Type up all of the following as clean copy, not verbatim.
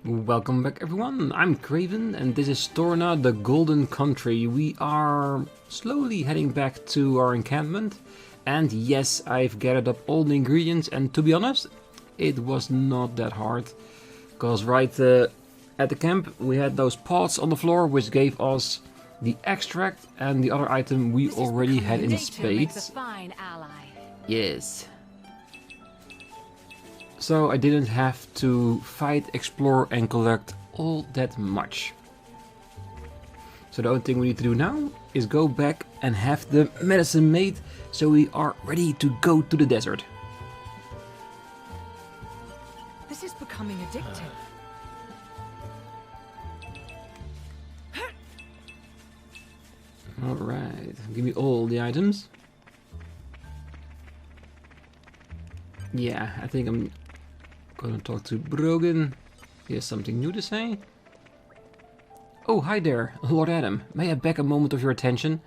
Welcome back everyone, I'm Craven and this is Torna, the Golden Country. We are slowly heading back to our encampment and yes, I've gathered up all the ingredients and to be honest, it was not that hard. Because right at the camp we had those pots on the floor which gave us the extract and the other item we already had in spades. Yes. So I didn't have to fight, explore and collect all that much. So the only thing we need to do now is go back and have the medicine made so we are ready to go to the desert. This is becoming addictive. Alright, give me all the items. Yeah, I think I'm gonna talk to Brogan. He has something new to say. Oh, hi there, Lord Addam. May I beg a moment of your attention?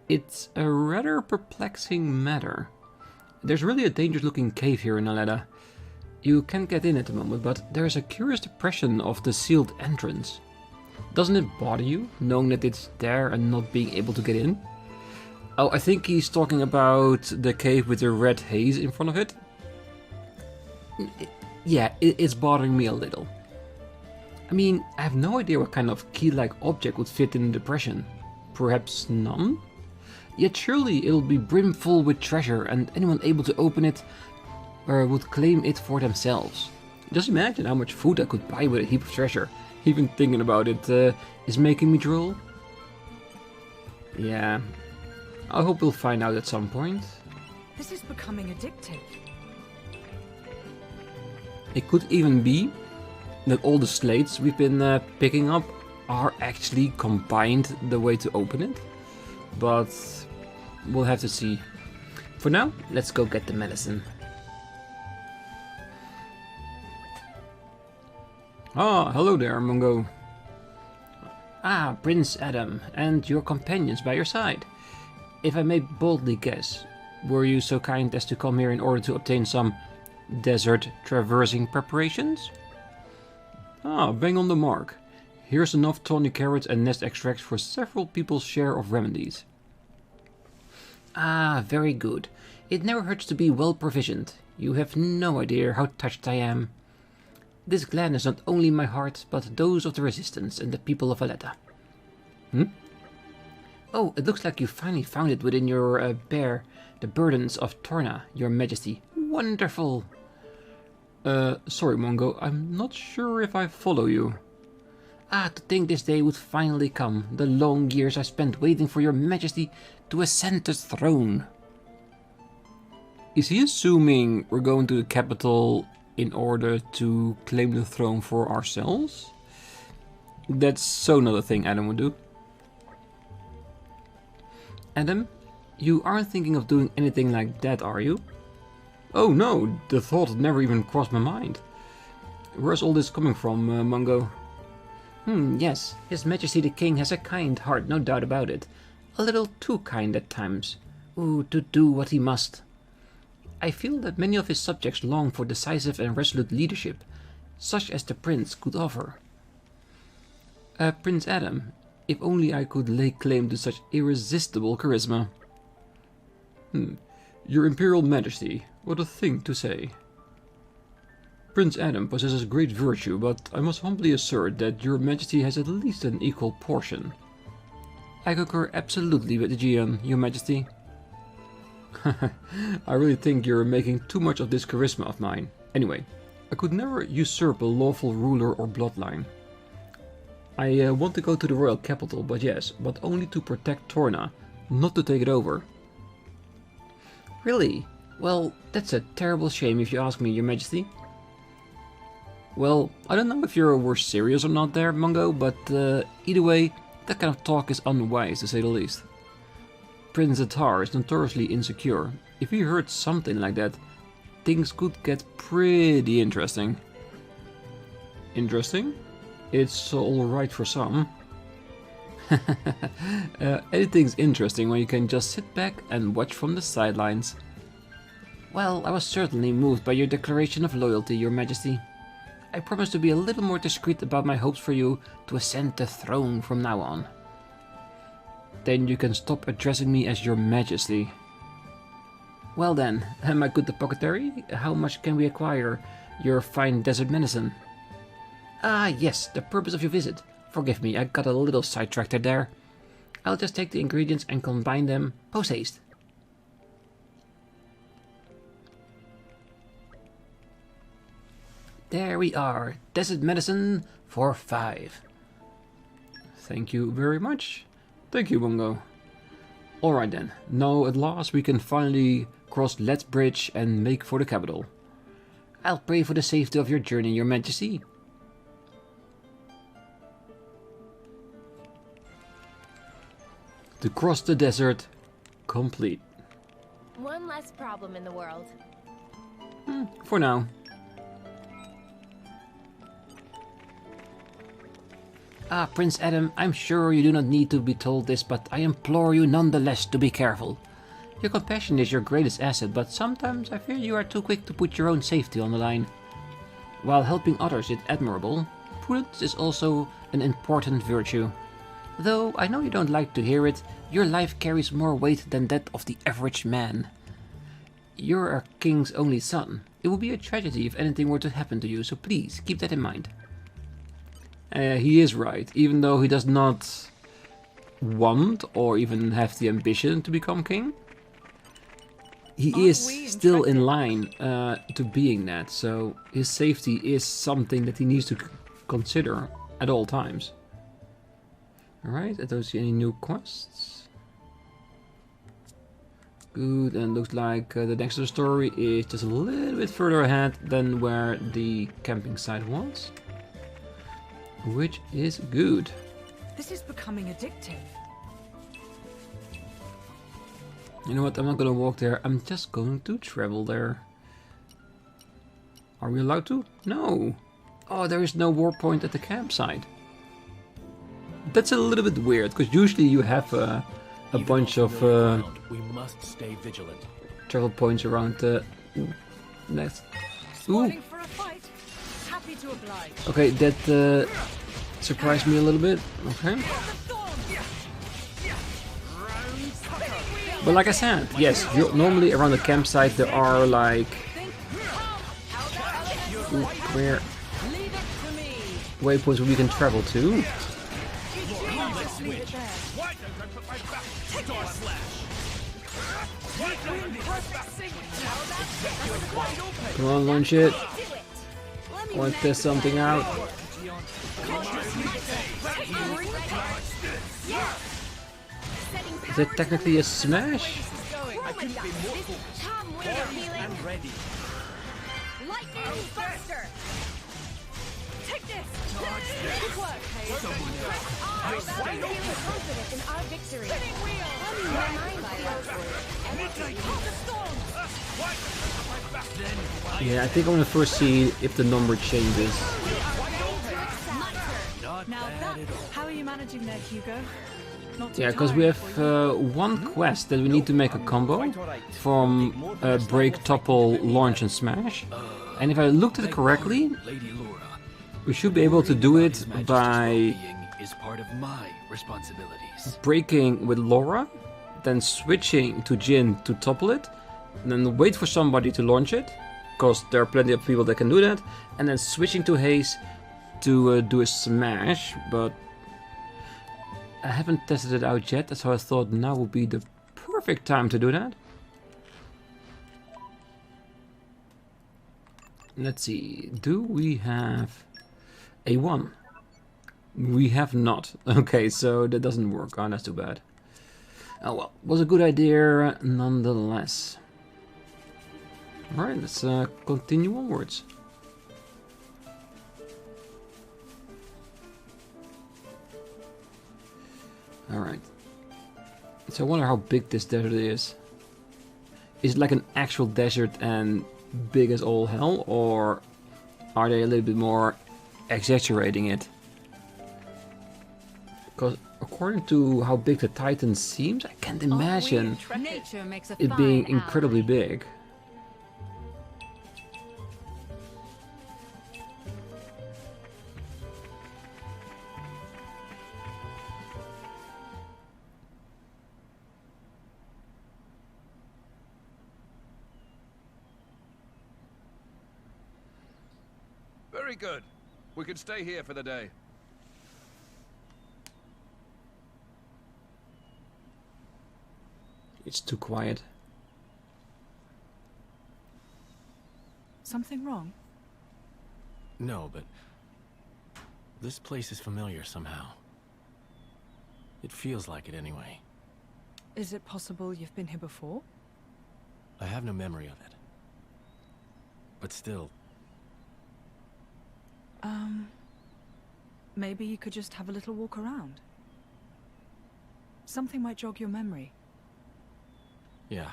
It's a rather perplexing matter. There's really a dangerous looking cave here in Aleda. You can't get in at the moment, but there's a curious depression of the sealed entrance. Doesn't it bother you, knowing that it's there and not being able to get in? Oh, I think he's talking about the cave with the red haze in front of it. Yeah, it's bothering me a little. I mean, I have no idea what kind of key-like object would fit in the depression. Perhaps none? Yet surely it'll be brimful with treasure and anyone able to open it would claim it for themselves. Just imagine how much food I could buy with a heap of treasure. Even thinking about it is making me drool. Yeah, I hope we'll find out at some point. This is becoming addictive. It could even be that all the slates we've been picking up are actually combined the way to open it. But we'll have to see. For now, let's go get the medicine. Ah, hello there, Mungo. Ah, Prince Addam, and your companions by your side. If I may boldly guess, were you so kind as to come here in order to obtain some desert traversing preparations? Ah, bang on the mark. Here's enough tawny carrots and nest extracts for several people's share of remedies. Ah, very good. It never hurts to be well provisioned. You have no idea how touched I am. This gladdens not only my heart, but those of the Resistance and the people of Aleda. Oh, it looks like you finally found it within your bear, the burdens of Torna, your majesty. Wonderful! Sorry Mongo, I'm not sure if I follow you. Ah, to think this day would finally come, the long years I spent waiting for your majesty to ascend the throne. Is he assuming we're going to the capital in order to claim the throne for ourselves? That's so not a thing Addam would do. Addam, you aren't thinking of doing anything like that, are you? Oh no, the thought had never even crossed my mind. Where's all this coming from, Mungo? Yes, His Majesty the King has a kind heart, no doubt about it. A little too kind at times. Ooh, to do what he must. I feel that many of his subjects long for decisive and resolute leadership, such as the Prince could offer. Prince Addam, if only I could lay claim to such irresistible charisma. Your Imperial Majesty, what a thing to say. Prince Addam possesses great virtue, but I must humbly assert that your Majesty has at least an equal portion. I concur absolutely with the Gian, your Majesty. I really think you're making too much of this charisma of mine. Anyway, I could never usurp a lawful ruler or bloodline. I want to go to the royal capital, but only to protect Torna, not to take it over. Really? Well, that's a terrible shame if you ask me, your Majesty. Well, I don't know if you were serious or not there, Mungo, but either way, that kind of talk is unwise to say the least. Prince Atar is notoriously insecure. If he heard something like that, things could get pretty interesting. Interesting? It's alright for some. Anything's interesting when you can just sit back and watch from the sidelines. Well, I was certainly moved by your declaration of loyalty, your Majesty. I promise to be a little more discreet about my hopes for you to ascend the throne from now on. Then you can stop addressing me as your majesty. Well then, my good apothecary, how much can we acquire your fine desert medicine? Ah yes, the purpose of your visit. Forgive me, I got a little sidetracked there. I'll just take the ingredients and combine them post-haste. There we are, desert medicine for 5. Thank you very much. Thank you, Mungo. Alright then, now at last we can finally cross Let's Bridge and make for the capital. I'll pray for the safety of your journey, your majesty. To cross the desert, complete. One less problem in the world. For now. Ah, Prince Addam, I'm sure you do not need to be told this, but I implore you nonetheless to be careful. Your compassion is your greatest asset, but sometimes I fear you are too quick to put your own safety on the line. While helping others is admirable, prudence is also an important virtue. Though I know you don't like to hear it, your life carries more weight than that of the average man. You're a king's only son. It would be a tragedy if anything were to happen to you, so please keep that in mind. He is right, even though he does not want or even have the ambition to become king. He is still in line to being that, so his safety is something that he needs to consider at all times. Alright, I don't see any new quests. Good, and looks like the next story is just a little bit further ahead than where the camping site was. Which is good. This is becoming addictive. You know what, I'm not gonna walk there, I'm just going to travel there. Are we allowed to? No! Oh, there is no war point at the campsite. That's a little bit weird, because usually you have a bunch of we must stay vigilant. travel points around the next. Ooh. For a fight. Happy to oblige. Okay, that surprised me a little bit. Okay. But like I said, yes, normally around the campsite there are like where waypoints where we can travel to. Come on, launch it. I want to test something out. Is it technically a smash? Take this! Good work, Hayes. I'm feeling confident in our victory. Yeah, I think I want to first see if the number changes. Now that, how are you managing there, Hugo? Not too Yeah, because we have one quest that we need to make a combo from break, topple, launch and smash. And if I looked at it correctly, Lady Lora, we should be able to do it Majesty's by well-being is part of my responsibilities. breaking with Lora, then switching to Jin to topple it, and then wait for somebody to launch it, because there are plenty of people that can do that, and then switching to Haze to do a smash, but I haven't tested it out yet, so I thought now would be the perfect time to do that. Let's see, do we have a 1? We have not. Okay, so that doesn't work. Oh, that's too bad. Oh well, was a good idea nonetheless. Alright, let's continue onwards. Alright. So I wonder how big this desert is. Is it like an actual desert and big as all hell, or are they a little bit more exaggerating it? Because according to how big the Titan seems, I can't imagine Nature makes a it being incredibly big. Very good. We can stay here for the day. It's too quiet. Something wrong? No, but this place is familiar somehow. It feels like it anyway. Is it possible you've been here before? I have no memory of it. But still, Maybe you could just have a little walk around. Something might jog your memory. yeah,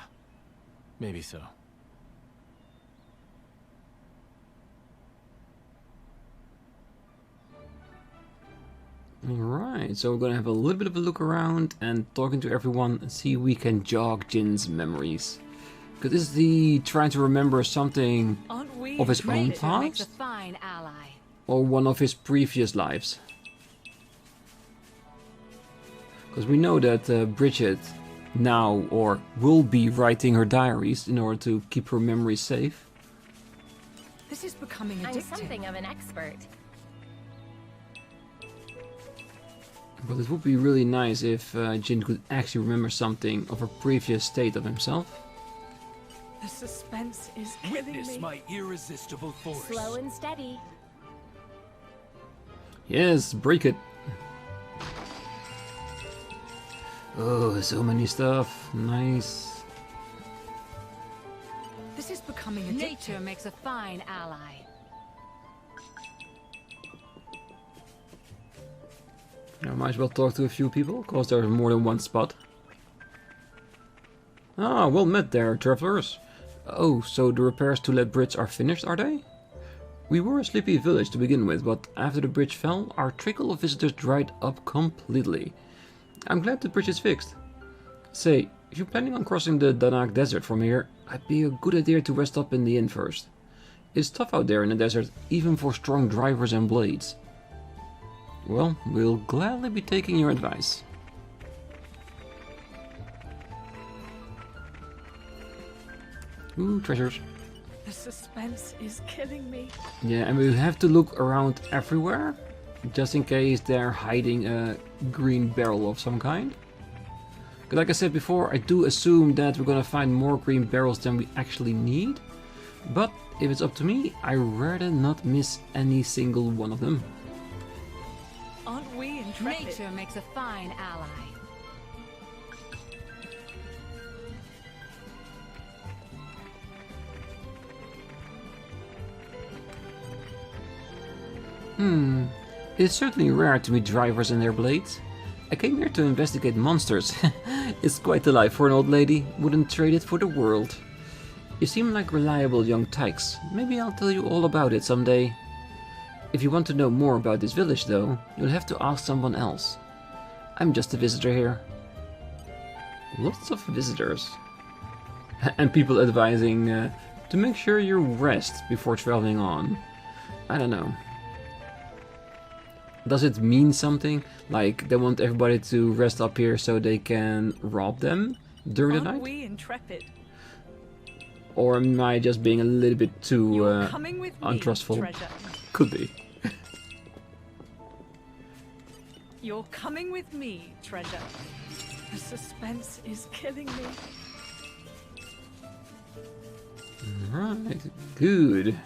maybe so. Alright, so we're gonna have a little bit of a look around and talking to everyone and see if we can jog Jin's memories. Because is he trying to remember something Aren't we of his own Makes a past? fine ally. Or one of his previous lives? Because we know that Bridget now or will be writing her diaries in order to keep her memories safe. This is becoming I'm addictive. something of an expert. But it would be really nice if Jin could actually remember something of a previous state of himself. The suspense is killing Witness me. my irresistible force. Slow and steady. Yes, break it. Oh, so many stuff. Nice. This is becoming addictive. Nature makes a fine ally. I might as well talk to a few people, because there's more than one spot. Ah, well met there, travelers. Oh, so the repairs to that bridge are finished, are they? We were a sleepy village to begin with, but after the bridge fell, our trickle of visitors dried up completely. I'm glad the bridge is fixed. Say, if you're planning on crossing the Danak Desert from here, it'd be a good idea to rest up in the inn first. It's tough out there in the desert, even for strong drivers and blades. Well, we'll gladly be taking your advice. Ooh, treasures. The suspense is killing me. Yeah, and we have to look around everywhere, just in case they're hiding a green barrel of some kind. But like I said before, I do assume that we're gonna find more green barrels than we actually need. But if it's up to me, I'd rather not miss any single one of them. Aren't we intrepid? Nature makes a fine ally. It's certainly rare to meet drivers and their blades. I came here to investigate monsters. It's quite the life for an old lady. Wouldn't trade it for the world. You seem like reliable young tykes. Maybe I'll tell you all about it someday. If you want to know more about this village, though, you'll have to ask someone else. I'm just a visitor here. Lots of visitors. And people advising to make sure you rest before traveling on. I don't know. Does it mean something? Like they want everybody to rest up here so they can rob them during the Aren't night? we intrepid? Or am I just being a little bit too You're coming with me, untrustful? treasure. Could be. You're coming with me, treasure. The suspense is killing me. Right, good.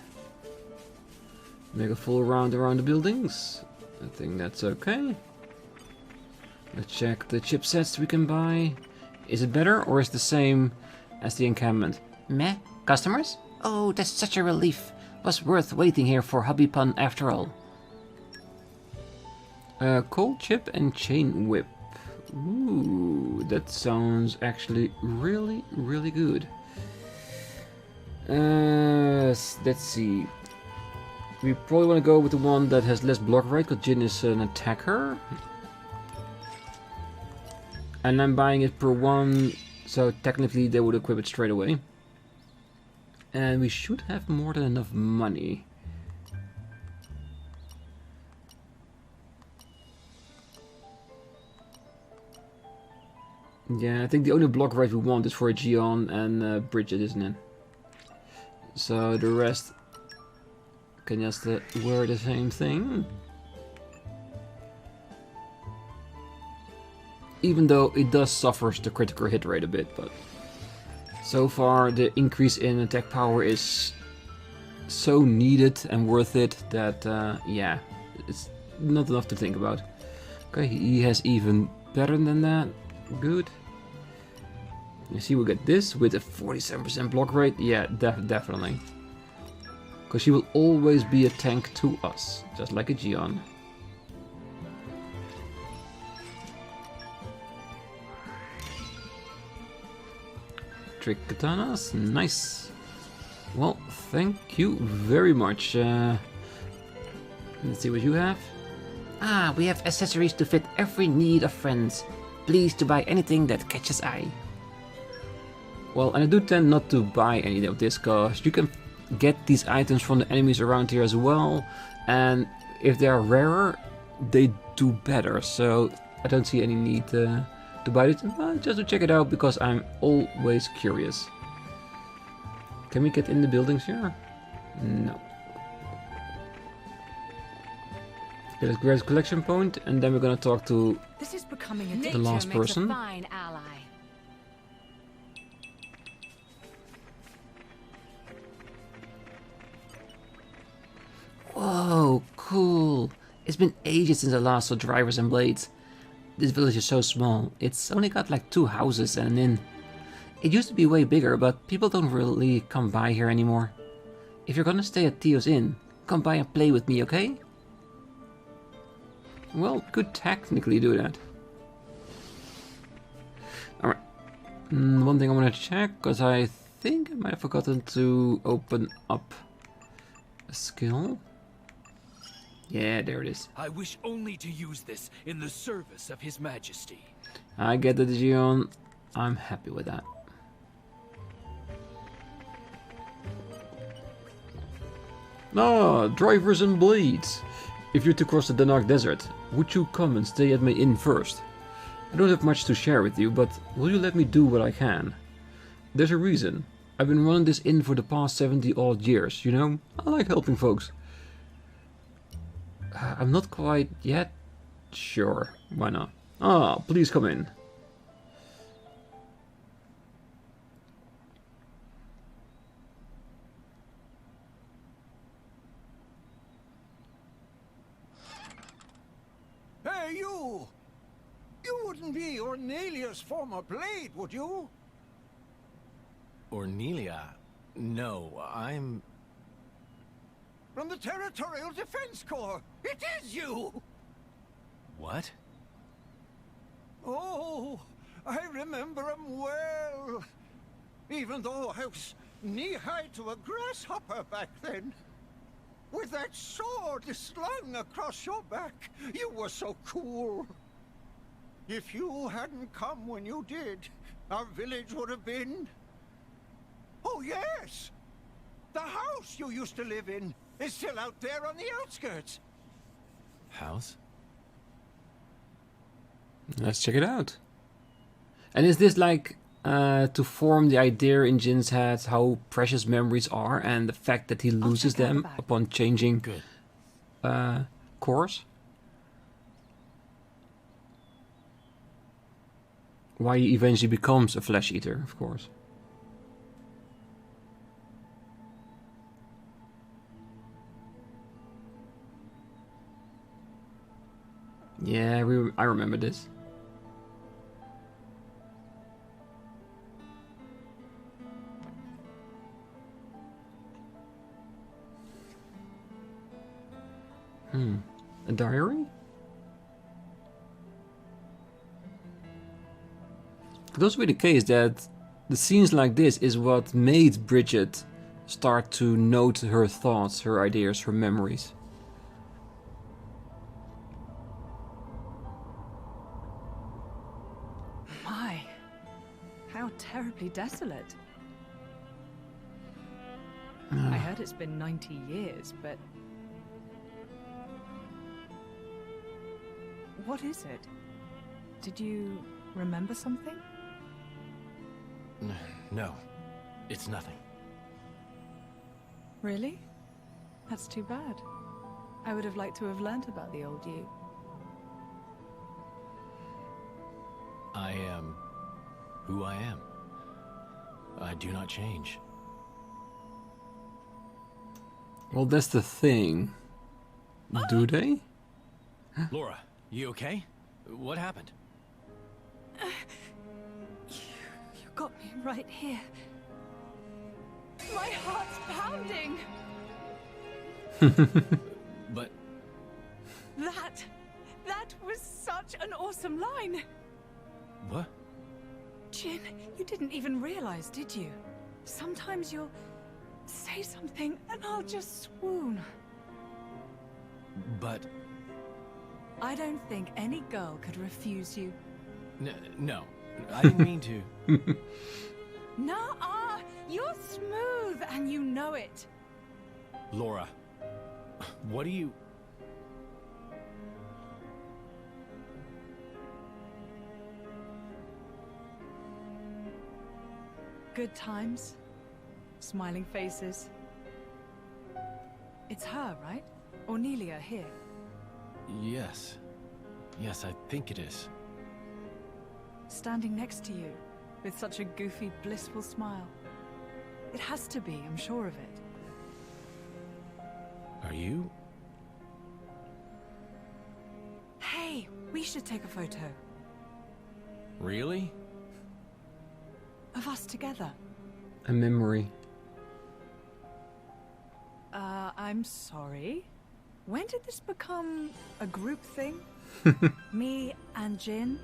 Make a full round around the buildings. I think that's okay. Let's check the chipsets we can buy. Is it better or is it the same as the encampment? Meh? Customers? Oh, that's such a relief. Was worth waiting here for Hubby Pun after all. Cold chip and chain whip. Ooh, that sounds actually really, really good. Let's see. We probably want to go with the one that has less block rate, because Jin is an attacker. And I'm buying it per one, so technically they would equip it straight away. And we should have more than enough money. Yeah, I think the only block rate we want is for a Gion and Bridget, isn't it? So the rest can just wear the same thing. Even though it does suffer the critical hit rate a bit, but so far the increase in attack power is so needed and worth it that yeah, it's not enough to think about. Okay, he has even better than that. Good. You see, we get this with a 47% block rate. Yeah, definitely. Because she will always be a tank to us, just like a Gion. Trick katanas, nice. Well, thank you very much. Let's see what you have. Ah, we have accessories to fit every need of friends. Please to buy anything that catches eye. Well, and I do tend not to buy any of this, because you can get these items from the enemies around here as well, and if they are rarer, they do better, so I don't see any need to buy it, just to check it out, because I'm always curious. Can we get in the buildings here? No. Okay, let's grab a collection point, and then we're gonna talk to This is becoming a the last person. Fine ally. Whoa, cool. It's been ages since I last saw drivers and blades. This village is so small. It's only got like 2 houses and an inn. It used to be way bigger, but people don't really come by here anymore. If you're gonna stay at Theo's Inn, come by and play with me, okay? Well, could technically do that. Alright. One thing I want to check, because I think I might have forgotten to open up a skill. Yeah, there it is. I wish only to use this in the service of His Majesty. I get the Gion. I'm happy with that. Ah, drivers and blades. If you're to cross the Danak Desert, would you come and stay at my inn first? I don't have much to share with you, but will you let me do what I can? There's a reason. I've been running this inn for the past 70 odd years, you know? I like helping folks. I'm not quite yet sure. Why not? Ah, please come in. Hey, you! You wouldn't be Ornelia's former blade, would you? Ornelia? No, I'm... From the Territorial Defense Corps! It is you! What? Oh, I remember him well. Even though I was knee-high to a grasshopper back then. With that sword slung across your back, you were so cool. If you hadn't come when you did, our village would have been... Oh yes! The house you used to live in is still out there on the outskirts. House? Let's check it out. And is this like to form the idea in Jin's head how precious memories are, and the fact that he loses them upon changing course? Why he eventually becomes a flesh eater, of course. Yeah, I remember this. A diary? Could also be the case that the scenes like this is what made Bridget start to note her thoughts, her ideas, her memories. My, how terribly desolate. I heard it's been 90 years, but... What is it? Did you remember something? No, it's nothing. Really? That's too bad. I would have liked to have learnt about the old you. I am who I am. I do not change. Well, that's the thing. Do they? Lora, you okay? What happened? You got me right here. My heart's pounding. But That was such an awesome line. what? Jin, you didn't even realize, did you? Sometimes you'll say something and I'll just swoon. But I don't think any girl could refuse you. no, I didn't mean to. Nuh-uh! You're smooth and you know it. Lora, what do you... Good times. Smiling faces. It's her, right? Ornelia here. Yes. Yes, I think it is. Standing next to you, with such a goofy, blissful smile. It has to be, I'm sure of it. Are you? Hey, we should take a photo. Really? Of us together. A memory. I'm sorry. When did this become a group thing? Me and Jin?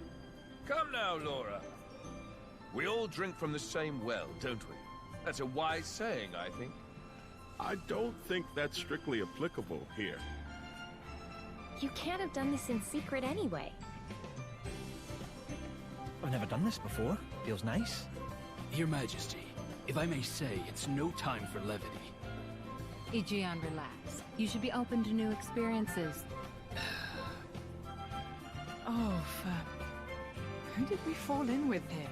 Come now, Lora. We all drink from the same well, don't we? That's a wise saying, I think. I don't think that's strictly applicable here. You can't have done this in secret anyway. I've never done this before. Feels nice. Your Majesty, if I may say, it's no time for levity. Aegeon, relax. You should be open to new experiences. Oh, who did we fall in with here?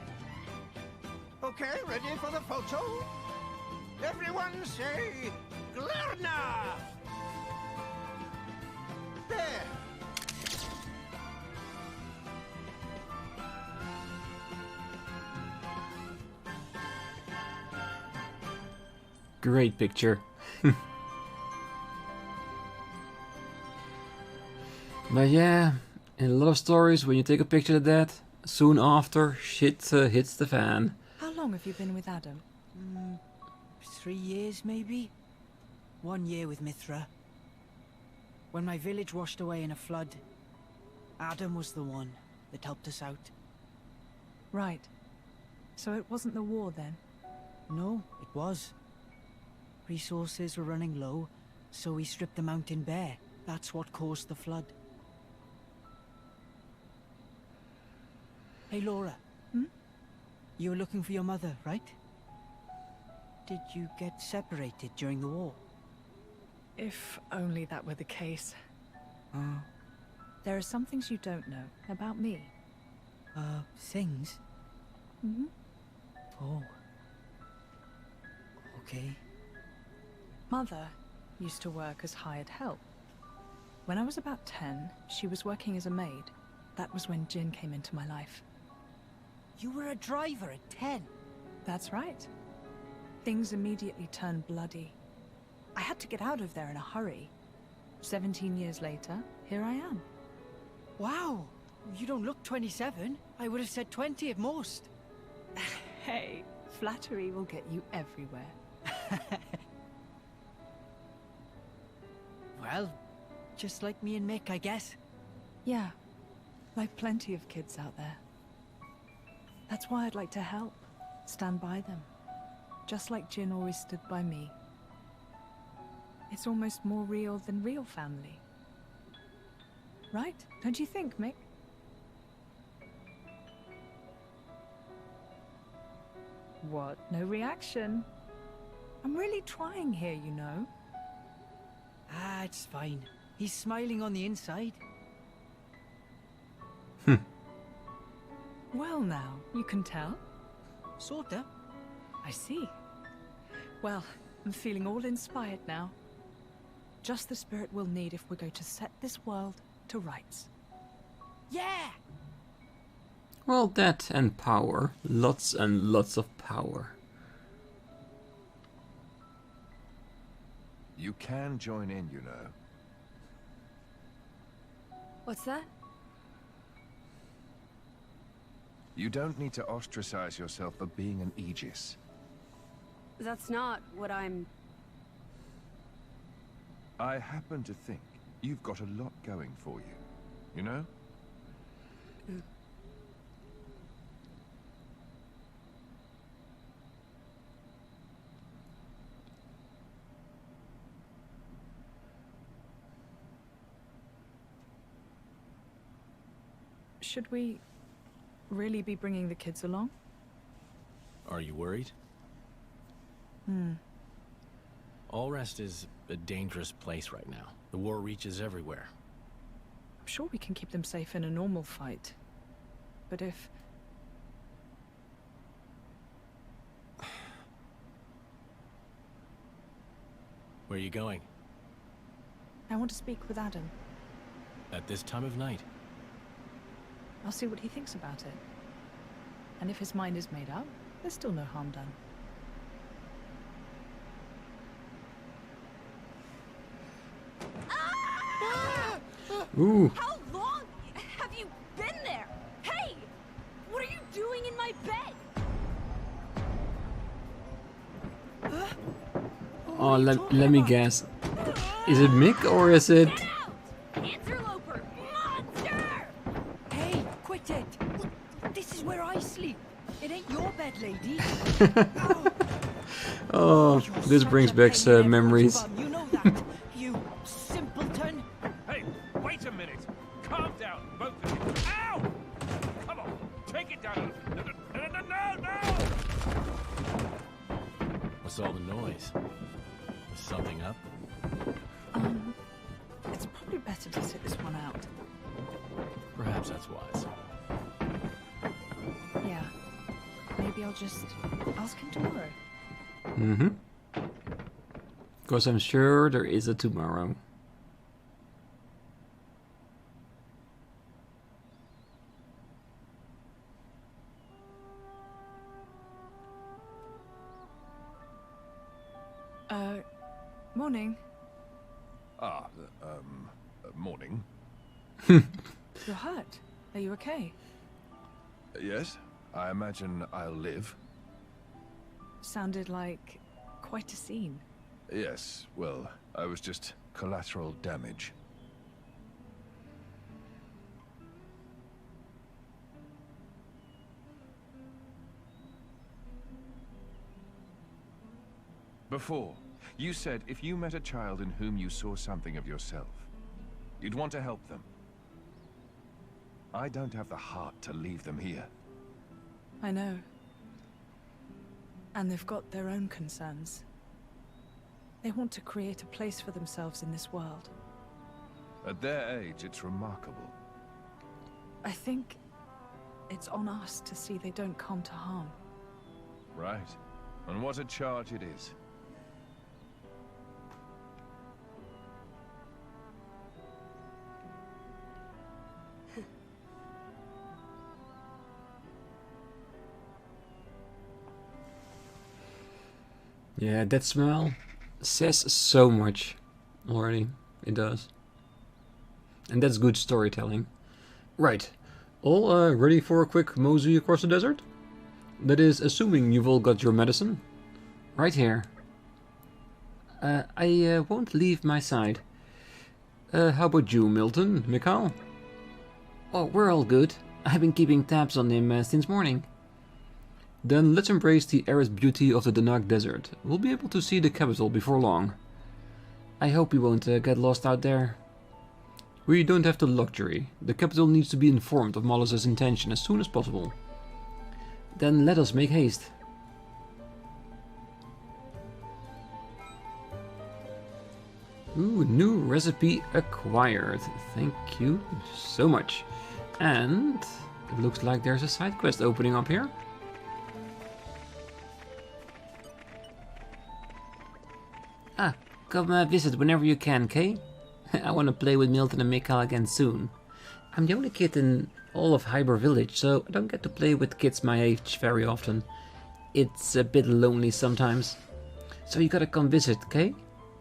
Okay, ready for the photo? Everyone say, Glarna! There. Great picture. But yeah, in a lot of stories, when you take a picture of that, soon after, shit hits the fan. How long have you been with Addam? 3 years, maybe? 1 year with Mythra. When my village washed away in a flood, Addam was the one that helped us out. Right. So it wasn't the war then? No, it was. Resources were running low, so we stripped the mountain bare. That's what caused the flood. Hey, Lora. You were looking for your mother, right? Did you get separated during the war? If only that were the case. There are some things you don't know about me. Things? Mm-hmm. Oh. Okay. Mother used to work as hired help. When I was about 10, she was working as a maid. That was when Jin came into my life. You were a driver at 10? That's right. Things immediately turned bloody. I had to get out of there in a hurry. 17 years later, here I am. Wow! You don't look 27. I would have said 20 at most. Hey, flattery will get you everywhere. Well, just like me and Mick, I guess. Yeah, like plenty of kids out there. That's why I'd like to help, stand by them. Just like Jin always stood by me. It's almost more real than real family. Right? Don't you think, Mick? What? No reaction? I'm really trying here, you know. Ah, it's fine. He's smiling on the inside. Well now, you can tell. Sorta. I see. Well, I'm feeling all inspired now. just the spirit we'll need if we're going to set this world to rights. Yeah! Well, that and power. Lots and lots of power. You can join in, you know. What's that? You don't need to ostracize yourself for being an Aegis. That's not what I'm... I happen to think you've got a lot going for you. You know? Should we really be bringing the kids along? Are you worried? Allrest is a dangerous place right now. The war reaches everywhere. I'm sure we can keep them safe in a normal fight. But if... Where are you going? I want to speak with Addam. At this time of night? I'll see what he thinks about it. And if his mind is made up, there's still no harm done. Ooh. How long have you been there? Hey! What are you doing in my bed? Oh, let me guess. Is it Mick or is it... Interloper! Monster! Hey, quit it! This is where I sleep. It ain't your bed, lady. Oh, this brings back memories. You know that, you simpleton. Hey, wait a minute! Calm down, both of you! Ow! Come on, take it down! No! What's all the noise? Was something up? It's probably better to sit this one out. Perhaps that's wise. Yeah. Maybe I'll just ask him tomorrow. Mm-hmm. Because I'm sure there is a tomorrow. Morning. Morning. You're hurt. Are you okay? Yes, I imagine I'll live. Sounded like quite a scene. Yes, well, I was just collateral damage. Before, you said if you met a child in whom you saw something of yourself, you'd want to help them. I don't have the heart to leave them here. I know. And they've got their own concerns. They want to create a place for themselves in this world. At their age, it's remarkable. I think it's on us to see they don't come to harm. Right. And what a charge it is. Yeah, that smell says so much already. It does. And that's good storytelling. Right. All ready for a quick mosey across the desert? That is, assuming you've all got your medicine. Right here. I won't leave my side. How about you, Milton? Mikhail? Oh, we're all good. I've been keeping tabs on him since morning. Then let's embrace the arid beauty of the Danak Desert. We'll be able to see the capital before long. I hope we won't get lost out there. We don't have the luxury. The capital needs to be informed of Malos' intention as soon as possible. Then let us make haste. Ooh, new recipe acquired. Thank you so much. And it looks like there's a side quest opening up here. Ah, Come visit whenever you can, Kay? I want to play with Milton and Mikhail again soon. I'm the only kid in all of Hyber Village, so I don't get to play with kids my age very often. It's a bit lonely sometimes. So you gotta come visit, Kay?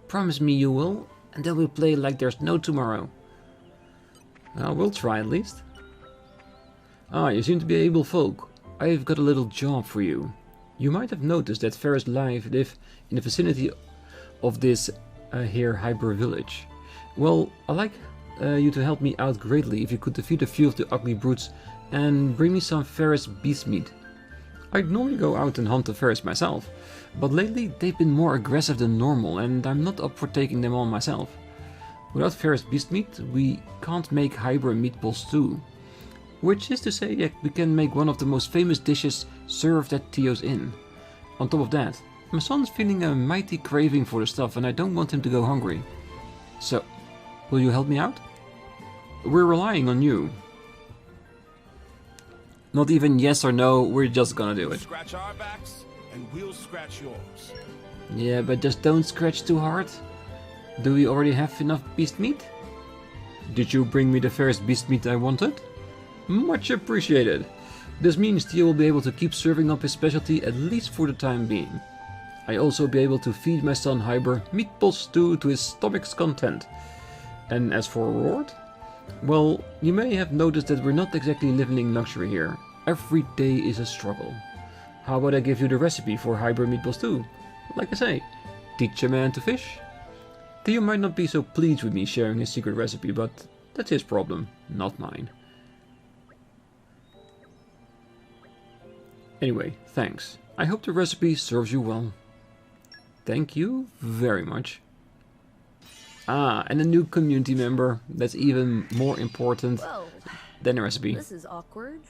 Promise me you will, and then we'll play like there's no tomorrow. Well, we'll try at least. Ah, you seem to be able folk. I've got a little job for you. You might have noticed that Ferris live in the vicinity of this here Hyber Village. Well, I'd like you to help me out greatly if you could defeat a few of the ugly brutes and bring me some Ferris beast meat. I'd normally go out and hunt the Ferris myself, but lately they've been more aggressive than normal and I'm not up for taking them on myself. Without Ferris beast meat, we can't make Hyber meatball stew. Which is to say that we can make one of the most famous dishes served at Theo's Inn. On top of that, my son's feeling a mighty craving for the stuff and I don't want him to go hungry. So, will you help me out? We're relying on you. Not even yes or no, we're just gonna do it. Scratch our backs, and we'll scratch yours. Yeah, but just don't scratch too hard. Do we already have enough beast meat? Did you bring me the first beast meat I wanted? Much appreciated. This means Theo will be able to keep serving up his specialty at least for the time being. I also be able to feed my son Hyber meatball stew to his stomach's content. And as for reward? Well, you may have noticed that we're not exactly living in luxury here. Every day is a struggle. How about I give you the recipe for Hyber meatball stew? Like I say, teach a man to fish. Theo might not be so pleased with me sharing his secret recipe, but that's his problem, not mine. Anyway, thanks. I hope the recipe serves you well. Thank you very much. Ah, and a new community member. That's even more important than the recipe. This is awkward.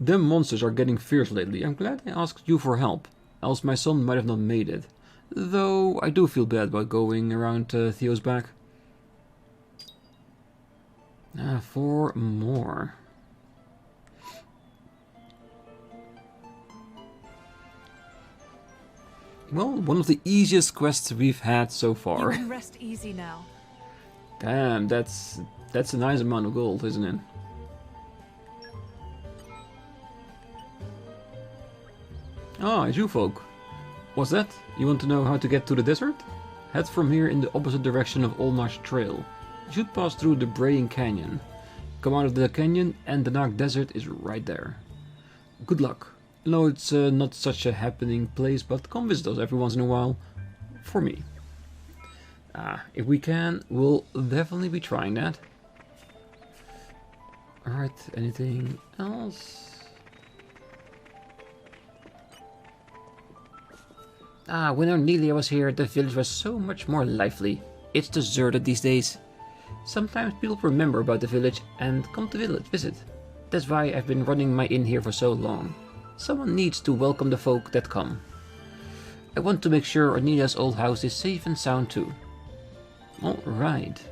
Them monsters are getting fierce lately. I'm glad I asked you for help, else my son might have not made it. Though I do feel bad about going around Theo's back. 4 more. Well, one of the easiest quests we've had so far. You can rest easy now. Damn, that's a nice amount of gold, isn't it? Ah, it's you folk. What's that? You want to know how to get to the desert? Head from here in the opposite direction of Olmar's trail. You should pass through the Braying Canyon. Come out of the canyon and the Dark Desert is right there. Good luck. No, it's not such a happening place, but come visit us every once in a while. For me. If we can, we'll definitely be trying that. Alright, anything else? When Ornelia was here, the village was so much more lively. It's deserted these days. Sometimes people remember about the village and come to visit. That's why I've been running my inn here for so long. Someone needs to welcome the folk that come. I want to make sure Ornelia's old house is safe and sound too. Alright.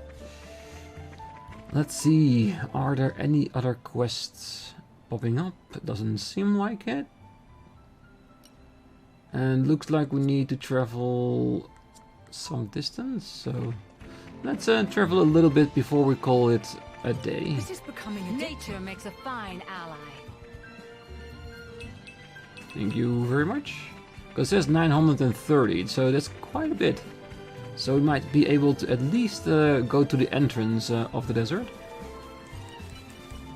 Let's see, are there any other quests popping up? It doesn't seem like it. And looks like we need to travel some distance, so let's travel a little bit before we call it a day. This is becoming a nature makes a fine ally. Thank you very much. Because it says 930, so that's quite a bit. So we might be able to at least go to the entrance of the desert.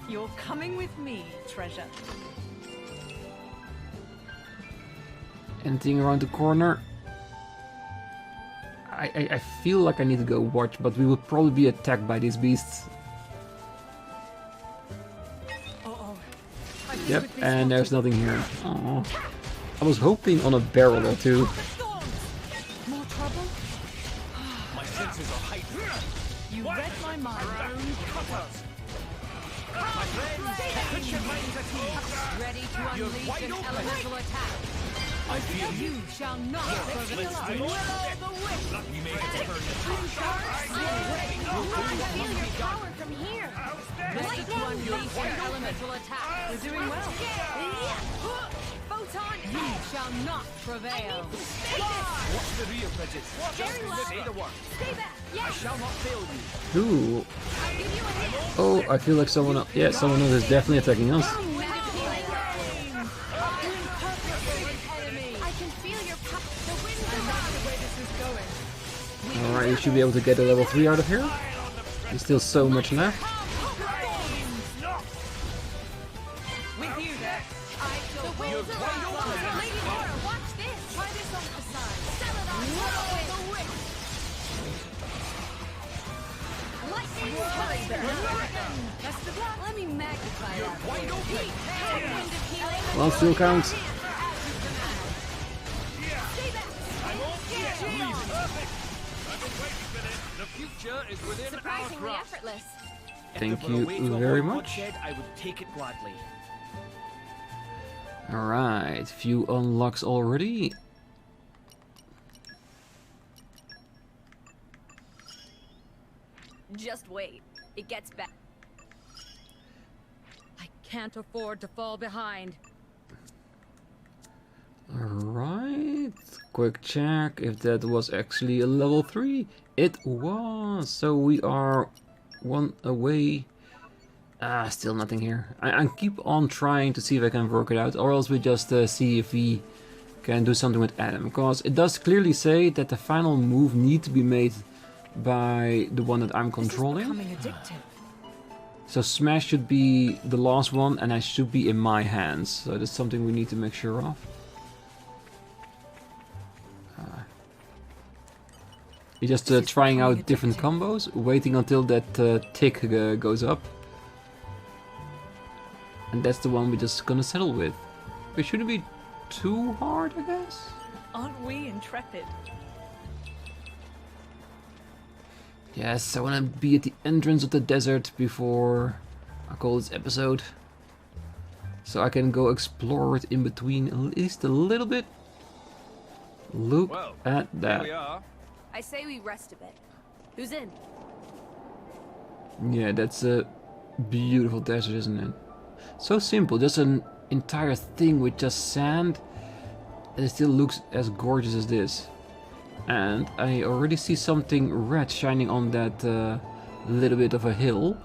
You're coming with me, treasure. Anything around the corner? I feel like I need to go watch, but we will probably be attacked by these beasts. Yep, and there's nothing here. Aww. I was hoping on a barrel or two. More trouble? My senses are heightened. You read my mind. My friends, put your minds at ease. Ready to unleash an elemental attack. I feel you. You shall not prevail. Will o' the wisp. We may have turned it. I feel your power from here. Requested to unleash an elemental attack. We're doing well. Photon, you shall not prevail. Watch the rear, Bridget. Very loud. Say the word. Stay back. I Yes. shall not fail you. Ooh. I'll give you a hand. Oh, I feel like someone else. Yeah, someone else is definitely attacking us. I can feel your power. The winds are That's the way this is going. Alright, we should be able to get a level 3 out of here. There's still so much left. with you. The winds are out. Lady Lora, watch this. Try this off the side. Celadon, the wind. Lightning strike. Best of luck. Let me magnify that. Wide open. Wind of healing. Well, still counts. Stay back. The future is within our Surprisingly grasp. effortless. Thank If there were you a way to very avoid much. bloodshed, I would take it gladly. Alright, few unlocks already. Just wait. It gets better. I can't afford to fall behind. Alright, quick check if that was actually a level 3. It was, so we are one away. Ah, still nothing here. I keep on trying to see if I can work it out, or else we just see if we can do something with Addam. Because it does clearly say that the final move needs to be made by the one that I'm controlling. This is becoming addictive. So Smash should be the last one, and I should be in my hands. So that's something we need to make sure of. You're just trying out different combos, waiting until that tick goes up. And that's the one we're just gonna settle with. It shouldn't be too hard, I guess? Aren't we intrepid? Yes, I wanna be at the entrance of the desert before I call this episode. So I can go explore it in between at least a little bit. Look Well, at Here that. we are. I say we rest a bit. Who's in? Yeah, that's a beautiful desert, isn't it? So simple, just an entire thing with just sand, and it still looks as gorgeous as this. And I already see something red shining on that little bit of a hill.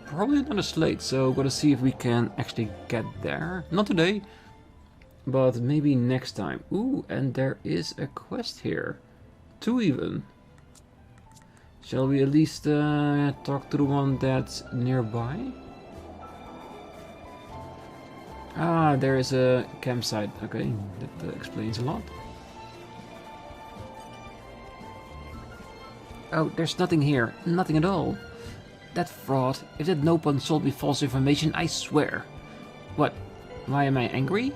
Probably another slate, so gotta see if we can actually get there. Not today, but maybe next time. Ooh, and there is a quest here. 2 even. Shall we at least talk to the one that's nearby? Ah, there is a campsite. Okay, that explains a lot. Oh, there's nothing here. Nothing at all. That fraud. If that nopon sold me false information, I swear. What? Why am I angry?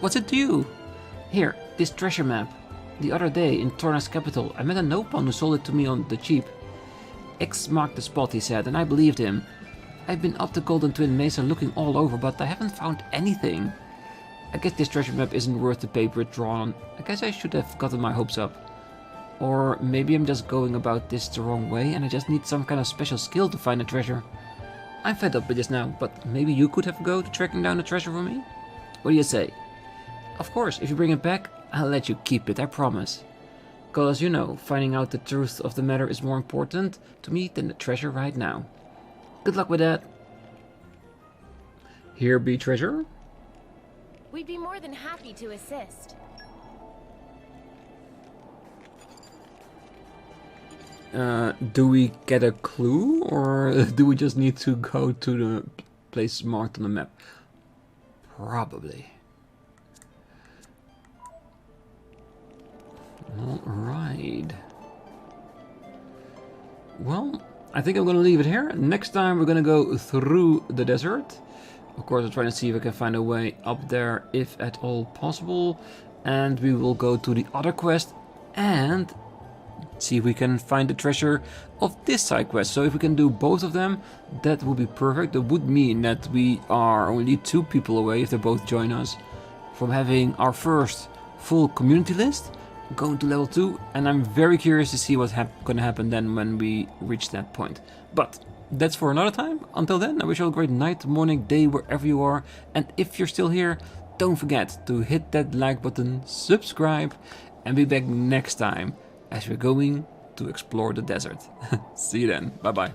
What's it to you? Here, this treasure map. The other day, in Torna's capital, I met a nopon who sold it to me on the cheap. X marked the spot, he said, and I believed him. I've been up the Golden Twin Mesa looking all over, but I haven't found anything. I guess this treasure map isn't worth the paper it's drawn on. I guess I should have gotten my hopes up. Or maybe I'm just going about this the wrong way and I just need some kind of special skill to find a treasure. I'm fed up with this now, but maybe you could have a go to tracking down the treasure for me? What do you say? Of course, if you bring it back, I'll let you keep it, I promise. Cause, you know, finding out the truth of the matter is more important to me than the treasure right now. Good luck with that. Here be treasure. We'd be more than happy to assist. Do we get a clue, or do we just need to go to the place marked on the map? Probably. Alright. Well, I think I'm gonna leave it here. Next time we're gonna go through the desert. Of course, I'm trying to see if I can find a way up there, if at all possible. And we will go to the other quest and see if we can find the treasure of this side quest. So if we can do both of them, that would be perfect. That would mean that we are only 2 people away, if they both join us, from having our first full community list, going to level 2, and I'm very curious to see what's gonna happen then when we reach that point. But that's for another time. Until then, I wish you all a great night, morning, day, wherever you are. And if you're still here, don't forget to hit that like button, subscribe, and be back next time as we're going to explore the desert. See you then. Bye bye.